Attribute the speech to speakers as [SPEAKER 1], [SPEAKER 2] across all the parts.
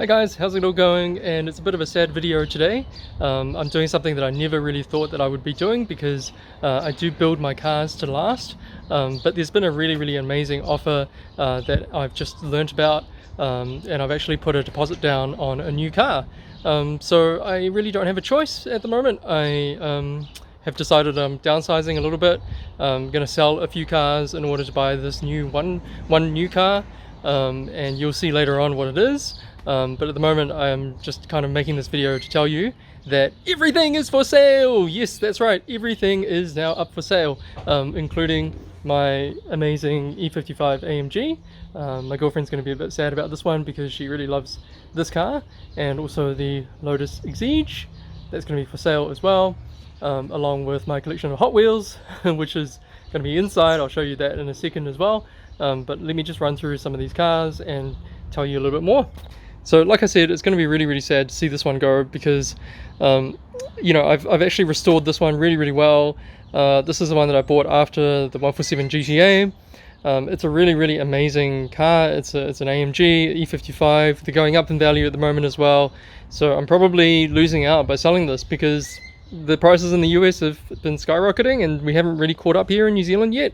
[SPEAKER 1] Hey guys, how's it all going? And it's a bit of a sad video today. I'm doing something that I never really thought that I would be doing because I do build my cars to last, but there's been a really amazing offer that I've just learnt about, and I've actually put a deposit down on a new car. So I really don't have a choice at the moment. I have decided I'm downsizing a little bit. I'm going to sell a few cars in order to buy this new one new car, and you'll see later on what it is. But at the moment I'm just kind of making this video to tell you that everything is for sale. Yes, that's right, everything is now up for sale, including my amazing E55 AMG. My girlfriend's going to be a bit sad about this one because she really loves this car, and also the Lotus Exige, that's going to be for sale as well, along with my collection of Hot Wheels which is going to be inside. I'll show you that in a second as well, but let me just run through some of these cars and tell you a little bit more. So like I said, it's going to be really sad to see this one go because you know, I've actually restored this one really well. This is the one that I bought after the 147 GTA. It's a really amazing car. It's an AMG E55. They're going up in value at the moment as well, so I'm probably losing out by selling this because the prices in the US have been skyrocketing and we haven't really caught up here in New Zealand yet.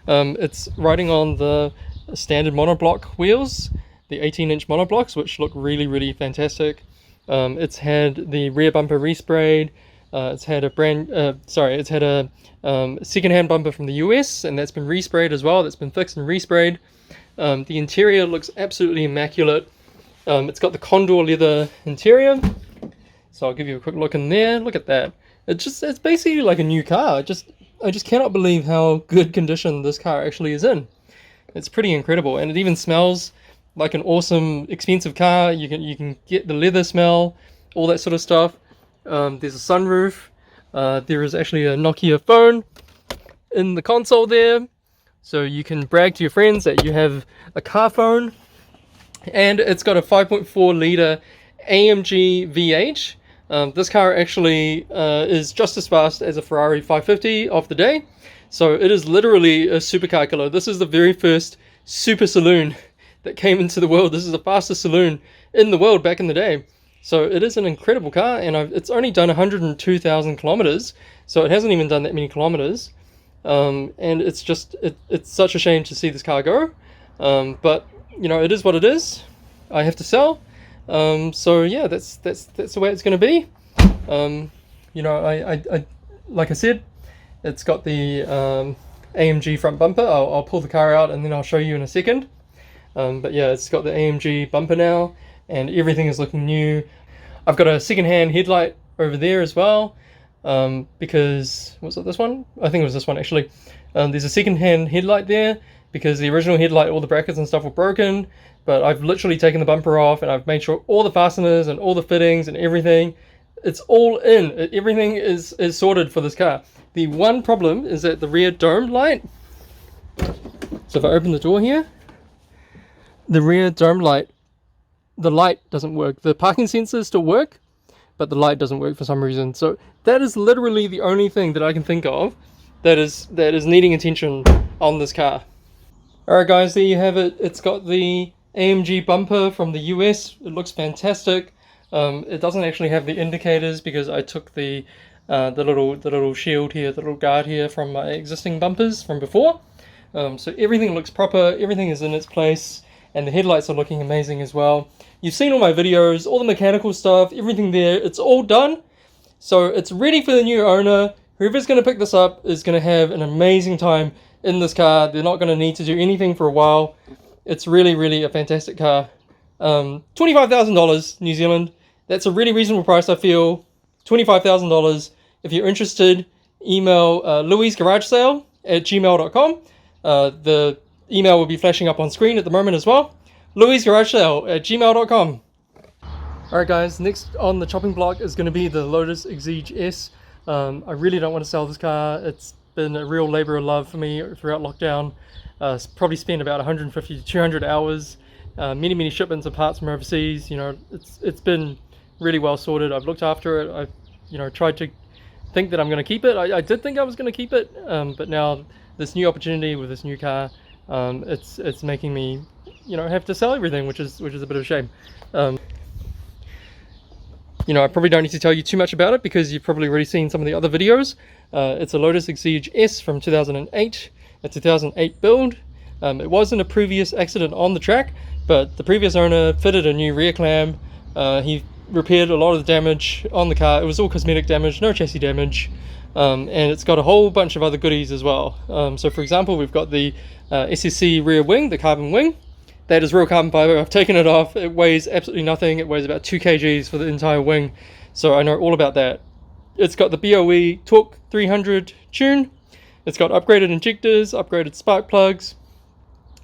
[SPEAKER 1] It's riding on the standard monoblock wheels, the 18-inch monoblocks, which look really fantastic. It's had the rear bumper resprayed. It's had a second-hand bumper from the US, and that's been resprayed as well. That's been fixed and resprayed. The interior looks absolutely immaculate. It's got the condor leather interior, so I'll give you a quick look in there. Look at that. It's basically like a new car. I just cannot believe how good condition this car actually is in. It's pretty incredible, and it even smells like an awesome expensive car. You can get the leather smell, all that sort of stuff. There's a sunroof. There is actually a Nokia phone in the console there, so you can brag to your friends that you have a car phone. And it's got a 5.4 litre AMG V8. This car actually is just as fast as a Ferrari 550 of the day, so it is literally a supercar killer. This is the very first super saloon that came into the world. This is the fastest saloon in the world back in the day. So it is an incredible car, and it's only done 102,000 kilometers, so it hasn't even done that many kilometers. And it's such a shame to see this car go. But you know, it is what it is. I have to sell. So yeah, that's the way it's going to be. You know, I like I said, it's got the AMG front bumper. I'll pull the car out and then I'll show you in a second. But yeah, it's got the AMG bumper now, and everything is looking new. I've got a second-hand headlight over there as well, because, was it this one? I think it was this one actually. There's a second-hand headlight there because the original headlight, all the brackets and stuff were broken, but I've literally taken the bumper off and I've made sure all the fasteners and all the fittings and everything, it's all in. Everything is sorted for this car. The one problem is that the rear dome light, so if I open the door here, the rear dome light, the light doesn't work. The parking sensors still work, but the light doesn't work for some reason. So that is literally the only thing that I can think of that is needing attention on this car. Alright guys, there you have it. It's got the AMG bumper from the US. It looks fantastic. It doesn't actually have the indicators because I took the little shield here, the little guard here from my existing bumpers from before. So everything looks proper, everything is in its place. And the headlights are looking amazing as well. You've seen all my videos, all the mechanical stuff, everything there. It's all done. So it's ready for the new owner. Whoever's going to pick this up is going to have an amazing time in this car. They're not going to need to do anything for a while. It's really a fantastic car. $25,000 New Zealand. That's a really reasonable price, I feel. $25,000. If you're interested, email louisgaragesale@gmail.com. The email will be flashing up on screen at the moment as well. louisgaragesale@gmail.com. Alright guys, next on the chopping block is going to be the Lotus Exige S. I really don't want to sell this car. It's been a real labor of love for me throughout lockdown. Probably spent about 150 to 200 hours. Many shipments of parts from overseas. You know, it's been really well sorted. I've looked after it. I've tried to think that I'm going to keep it. I did think I was going to keep it, but now this new opportunity with this new car, it's making me, have to sell everything, which is a bit of a shame. you know, I probably don't need to tell you too much about it because you've probably already seen some of the other videos. It's a Lotus Exige S from 2008, a 2008 build. It was in a previous accident on the track, but the previous owner fitted a new rear clam. He repaired a lot of the damage on the car. It was all cosmetic damage, no chassis damage, and it's got a whole bunch of other goodies as well. So for example, we've got the SSC rear wing, the carbon wing. That is real carbon fiber. I've taken it off. It weighs absolutely nothing. It weighs about 2 kgs for the entire wing, so I know all about that. It's got the BOE Torque 300 tune. It's got upgraded injectors, upgraded spark plugs.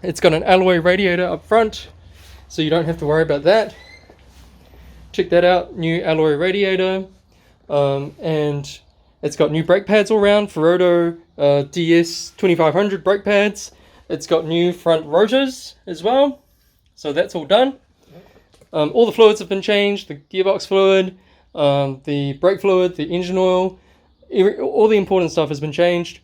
[SPEAKER 1] It's got an alloy radiator up front, so you don't have to worry about that. Check that out, new alloy radiator. And it's got new brake pads all around, Ferodo DS 2500 brake pads. It's got new front rotors as well, so that's all done. All the fluids have been changed, the gearbox fluid, the brake fluid, the engine oil, all the important stuff has been changed.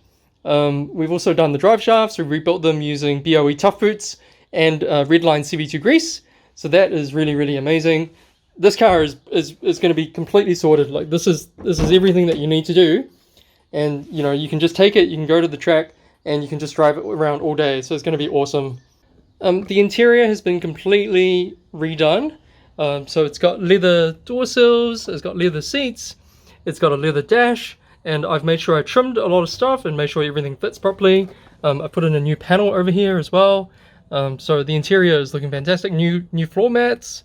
[SPEAKER 1] We've also done the drive shafts. We rebuilt them using BOE Tough Boots and Redline CV2 grease, so that is really, really amazing. This car is going to be completely sorted. Like this is everything that you need to do, and you know, you can just take it, you can go to the track, and you can just drive it around all day, so it's going to be awesome. The interior has been completely redone. So it's got leather door sills, it's got leather seats, it's got a leather dash, and I've made sure I trimmed a lot of stuff and made sure everything fits properly. I put in a new panel over here as well. So the interior is looking fantastic. New floor mats.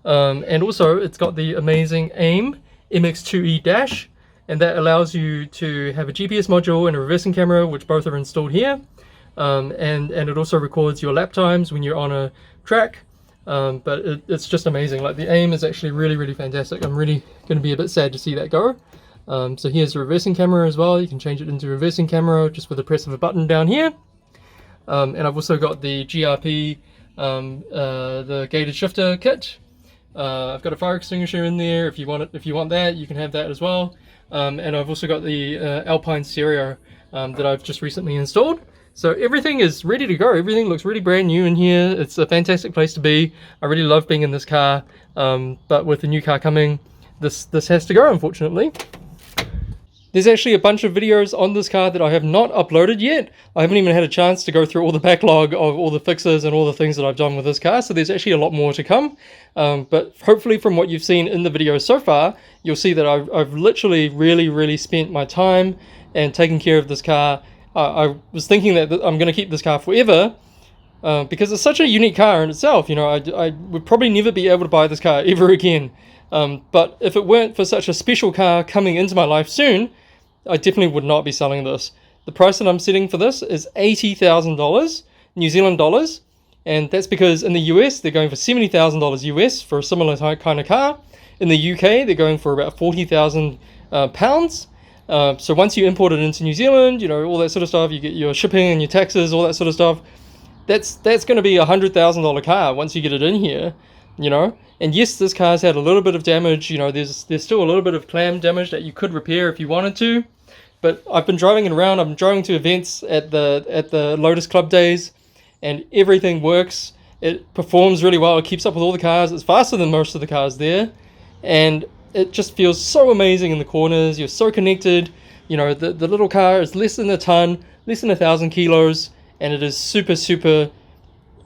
[SPEAKER 1] And also it's got the amazing AIM MX2E dash, and that allows you to have a GPS module and a reversing camera, which both are installed here. And it also records your lap times when you're on a track. But it's just amazing. Like the AIM is actually really, really fantastic. I'm really going to be a bit sad to see that go. So here's the reversing camera as well. You can change it into reversing camera just with the press of a button down here. And I've also got the GRP, the gated shifter kit. I've got a fire extinguisher in there. If you want that, you can have that as well. And I've also got the Alpine stereo that I've just recently installed. So everything is ready to go. Everything looks really brand new in here. It's a fantastic place to be. I really love being in this car. But with the new car coming, this has to go, unfortunately. There's actually a bunch of videos on this car that I have not uploaded yet. I haven't even had a chance to go through all the backlog of all the fixes and all the things that I've done with this car, so there's actually a lot more to come. But hopefully from what you've seen in the video so far, you'll see that I've literally really spent my time and taking care of this car. I was thinking that I'm going to keep this car forever, because it's such a unique car in itself. You know, I would probably never be able to buy this car ever again. But if it weren't for such a special car coming into my life soon, I definitely would not be selling this. The price that I'm setting for this is $80,000 New Zealand dollars, and that's because in the US they're going for $70,000 US for a similar kind of car. In the UK they're going for about 40,000 pounds. So once you import it into New Zealand, you know, all that sort of stuff, you get your shipping and your taxes, all that sort of stuff. That's going to be a $100,000 car once you get it in here, you know. And yes, this car's had a little bit of damage. You know, there's still a little bit of clam damage that you could repair if you wanted to. But I've been driving it around. I'm driving to events at the Lotus Club days, and everything works. It performs really well. It keeps up with all the cars. It's faster than most of the cars there, and it just feels so amazing in the corners. You're so connected. You know, the little car is less than a ton, less than 1,000 kilos, and it is super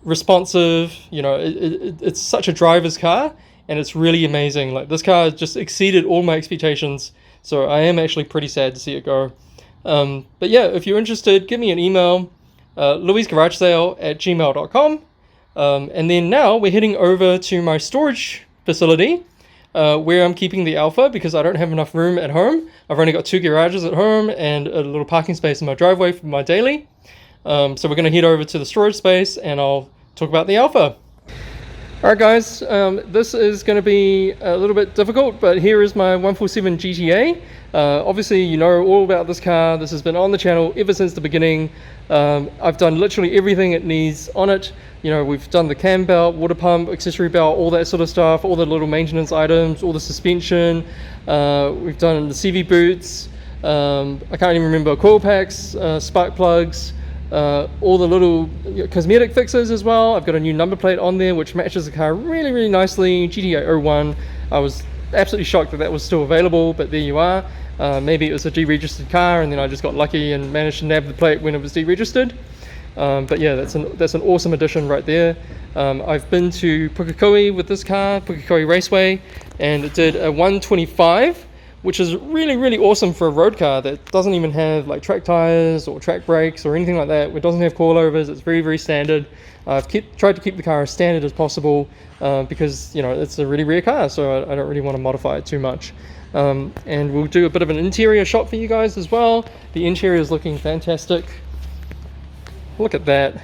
[SPEAKER 1] responsive. You know, it's such a driver's car, and it's really amazing. Like, this car just exceeded all my expectations, so I am actually pretty sad to see it go. But yeah, if you're interested, give me an email, louisgaragesale@gmail.com. And then now we're heading over to my storage facility, where I'm keeping the Alfa, because I don't have enough room at home. I've only got 2 garages at home and a little parking space in my driveway for my daily. So we're going to head over to the storage space and I'll talk about the Alfa. Alright guys, this is going to be a little bit difficult, but here is my 147 GTA. Obviously you know all about this car. This has been on the channel ever since the beginning. I've done literally everything it needs on it. You know, we've done the cam belt, water pump, accessory belt, all that sort of stuff, all the little maintenance items, all the suspension. We've done the CV boots, I can't even remember, coil packs, spark plugs, all the little cosmetic fixes as well. I've got a new number plate on there which matches the car really nicely. GTA 01. I was absolutely shocked that that was still available, but there you are. Maybe it was a deregistered car and then I just got lucky and managed to nab the plate when it was deregistered. But yeah, that's an awesome addition right there. I've been to Pukekohe with this car, Pukekohe Raceway, and it did a 125, which is really awesome for a road car that doesn't even have like track tires or track brakes or anything like that. It doesn't have coilovers. It's very standard. I've tried to keep the car as standard as possible because, you know, it's a really rare car, so I don't really want to modify it too much. And we'll do a bit of an interior shot for you guys as well. The interior is looking fantastic. Look at that.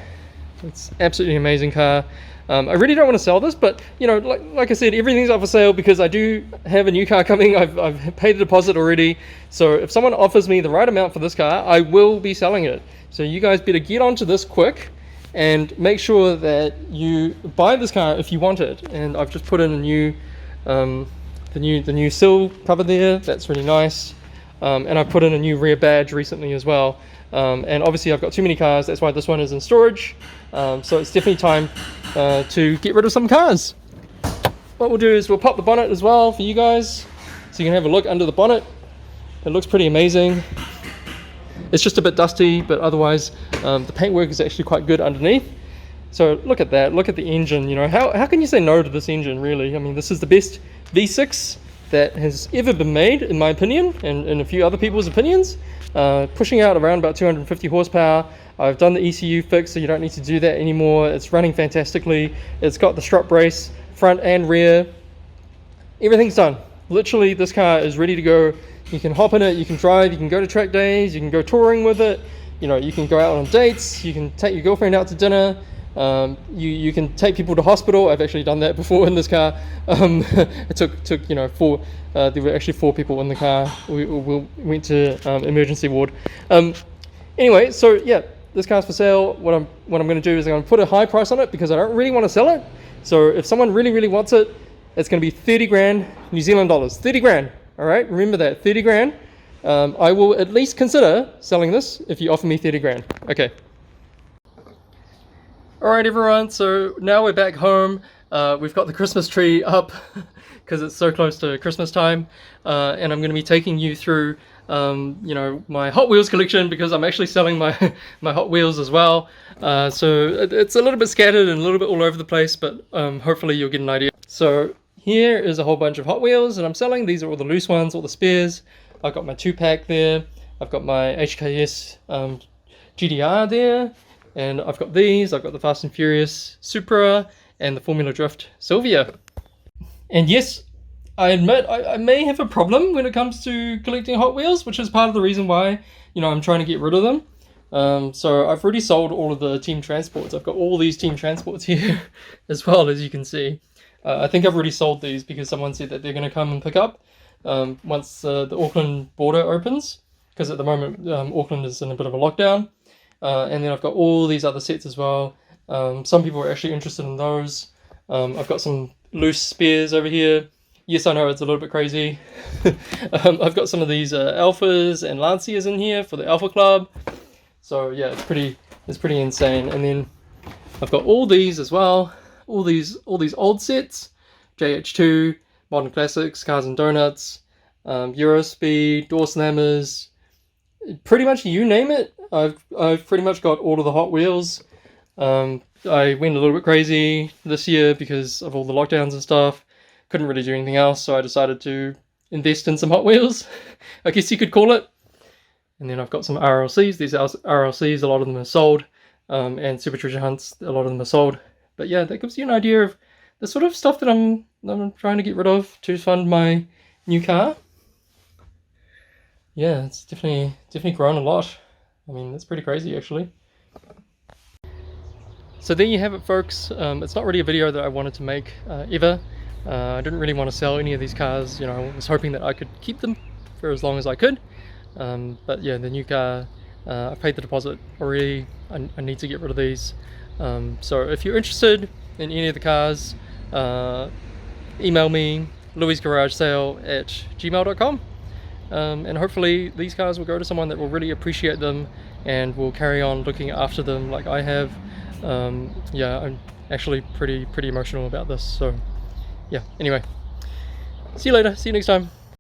[SPEAKER 1] It's absolutely amazing car. I really don't want to sell this, but you know, like I said, everything's up for sale because I do have a new car coming. I've paid the deposit already, so if someone offers me the right amount for this car, I will be selling it. So you guys better get onto this quick and make sure that you buy this car if you want it. And I've just put in a new the new sill cover there. That's really nice. And I put in a new rear badge recently as well. And obviously I've got too many cars, that's why this one is in storage. So it's definitely time to get rid of some cars. What we'll do is we'll pop the bonnet as well for you guys, so you can have a look under the bonnet. It looks pretty amazing. It's just a bit dusty, but otherwise the paintwork is actually quite good underneath. So look at that, look at the engine. You know, how can you say no to this engine, really? I mean, this is the best V6 that has ever been made, in my opinion, and in a few other people's opinions. Pushing out around about 250 horsepower. I've done the ECU fix, so you don't need to do that anymore. It's running fantastically. It's got the strut brace, front and rear. Everything's done. Literally, this car is ready to go. You can hop in it, you can drive, you can go to track days, you can go touring with it. You know, you can go out on dates, you can take your girlfriend out to dinner. You can take people to hospital. I've actually done that before in this car. It took you know there were actually 4 people in the car. We went to emergency ward. Anyway, so yeah, this car's for sale. What I'm going to do is I'm going to put a high price on it because I don't really want to sell it. So if someone really wants it, it's going to be 30 grand New Zealand dollars. 30 grand. All right, remember that, 30 grand. I will at least consider selling this if you offer me 30 grand. Okay. Alright everyone, so now we're back home. We've got the Christmas tree up because it's so close to Christmas time, and I'm going to be taking you through you know, my Hot Wheels collection because I'm actually selling my Hot Wheels as well. So it's a little bit scattered and a little bit all over the place, but hopefully you'll get an idea. So here is a whole bunch of Hot Wheels that I'm selling. These are all the loose ones, all the spares. I've got my 2-pack there. I've got my HKS GDR there. And I've got these, I've got the Fast and Furious Supra and the Formula Drift Sylvia. And yes, I admit I may have a problem when it comes to collecting Hot Wheels, which is part of the reason why, you know, I'm trying to get rid of them. So I've already sold all of the Team Transports. I've got all these Team Transports here as well, as you can see. I think I've already sold these because someone said that they're going to come and pick up once the Auckland border opens, because at the moment Auckland is in a bit of a lockdown. And then I've got all these other sets as well. Some people are actually interested in those. I've got some loose spares over here. Yes, I know it's a little bit crazy. I've got some of these Alphas and Lancias in here for the Alpha Club. So yeah, it's pretty insane. And then I've got all these as well. All these old sets. JH2, Modern Classics, Cars and Donuts, Eurospeed, Door Slammers. Pretty much you name it. I've pretty much got all of the Hot Wheels. I went a little bit crazy this year because of all the lockdowns and stuff. Couldn't really do anything else, so I decided to invest in some Hot Wheels, I guess you could call it. And then I've got some RLCs. These RLCs, a lot of them are sold, and Super Treasure Hunts, a lot of them are sold. But yeah, that gives you an idea of the sort of stuff that I'm trying to get rid of to fund my new car. Yeah, it's definitely grown a lot. I mean, that's pretty crazy actually. So there you have it, folks. It's not really a video that I wanted to make ever. I didn't really want to sell any of these cars. You know, I was hoping that I could keep them for as long as I could. But yeah, the new car, I paid the deposit already. I need to get rid of these. So if you're interested in any of the cars, email me, louisgaragesale@gmail.com. And hopefully these cars will go to someone that will really appreciate them and will carry on looking after them like I have. Yeah, I'm actually pretty emotional about this. So yeah, anyway, See you later, see you next time.